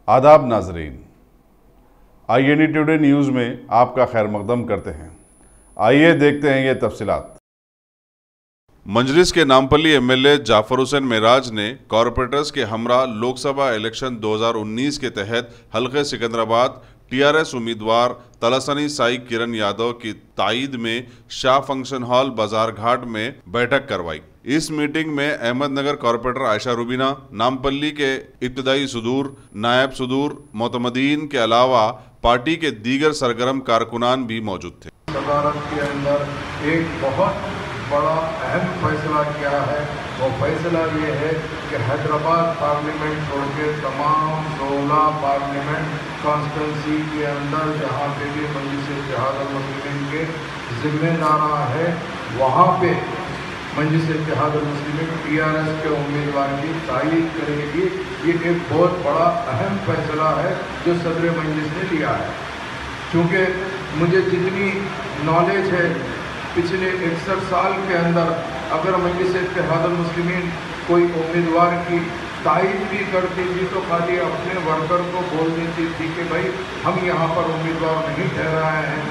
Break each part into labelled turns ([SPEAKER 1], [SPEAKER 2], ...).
[SPEAKER 1] आदाब नाजरीन, INE today news में आपका खैर मकदम करते हैं। आइए देखते हैं ये तफसीलात। मजलिस के नामपल्ली MLA जाफर हुसैन मेराज ने कॉरपोरेटर्स के हमरा लोकसभा इलेक्शन 2019 के तहत हल्के सिकंदराबाद TRS उम्मीदवार तलसानी साई किरण यादव की ताईद में शाह फंक्शन हॉल बाजार घाट में बैठक करवाई। इस मीटिंग में अहमदनगर कॉरपोरेटर आयशा रुबीना, नामपल्ली के इब्तदाई सुदूर, नायब सुदूर, मोतमदीन के अलावा पार्टी के दीगर सरगर्म कारकुनान भी मौजूद थे।
[SPEAKER 2] सदारत के अंदर एक बहुत बड़ा अहम फैसला किया है। वो फैसला ये है कि हैदराबाद पार्लियामेंट छोड़ के तमाम 16 पार्लियामेंट कॉन्स्टिट्यूंसी के अंदर जहाँ पे भी मजलिस इत्तेहादुल मुस्लिमीन के जिम्मेदारा है, वहाँ पे मजलिस इत्तेहादुल मुस्लिमीन TRS के उम्मीदवार की तायीद करेगी। ये एक बहुत बड़ा अहम फैसला है जो सदर मजलिस ने लिया है। क्योंकि मुझे जितनी नॉलेज है, पिछले 61 साल के अंदर अगर मजलिस इत्तेहादुल मुस्लिमीन कोई उम्मीदवार की तायीद भी करती थी तो खाली अपने वर्कर को बोल देती थी कि भाई हम यहाँ पर उम्मीदवार नहीं ठहरा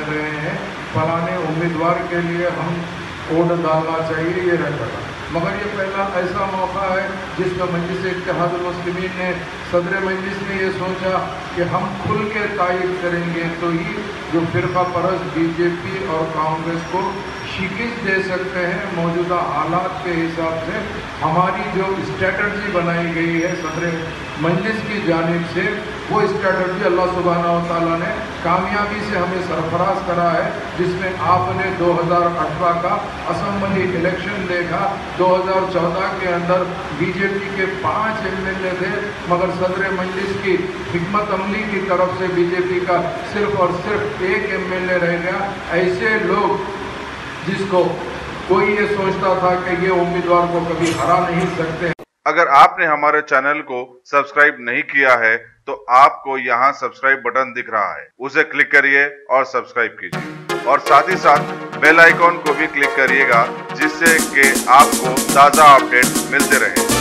[SPEAKER 2] रहे हैं, फलाने उम्मीदवार के लिए हम वोट डालना चाहिए, ये रहता था। मगर ये पहला ऐसा मौका है जिसमें मजलिस इत्तेहादुल मुस्लिमीन ने, सदर मजलिस ने ये सोचा कि हम खुल के तायीद करेंगे तो ही जो फिरका परस्त BJP और कांग्रेस को शिकस्त दे सकते हैं। मौजूदा हालात के हिसाब से हमारी जो स्ट्रेटजी बनाई गई है सदर मजलिस की जानिब से, वो स्ट्रेटजी अल्लाह सुब्हानहू व तआला ने कामयाबी से हमें सरफराज करा है। जिसमें आपने 2018 का असम्बली इलेक्शन देखा, 2014 के अंदर BJP के 5 MLA थे, मगर सदर मजलिस की हिकमत अमली की तरफ से BJP का सिर्फ और सिर्फ 1 MLA रह गया। ऐसे लोग जिसको कोई ये सोचता था कि ये उम्मीदवार को कभी हरा नहीं सकते।
[SPEAKER 1] अगर आपने हमारे चैनल को सब्सक्राइब नहीं किया है तो आपको यहाँ सब्सक्राइब बटन दिख रहा है, उसे क्लिक करिए और सब्सक्राइब कीजिए और साथ ही साथ बेल आइकॉन को भी क्लिक करिएगा, जिससे कि आपको ताज़ा अपडेट मिलते रहे।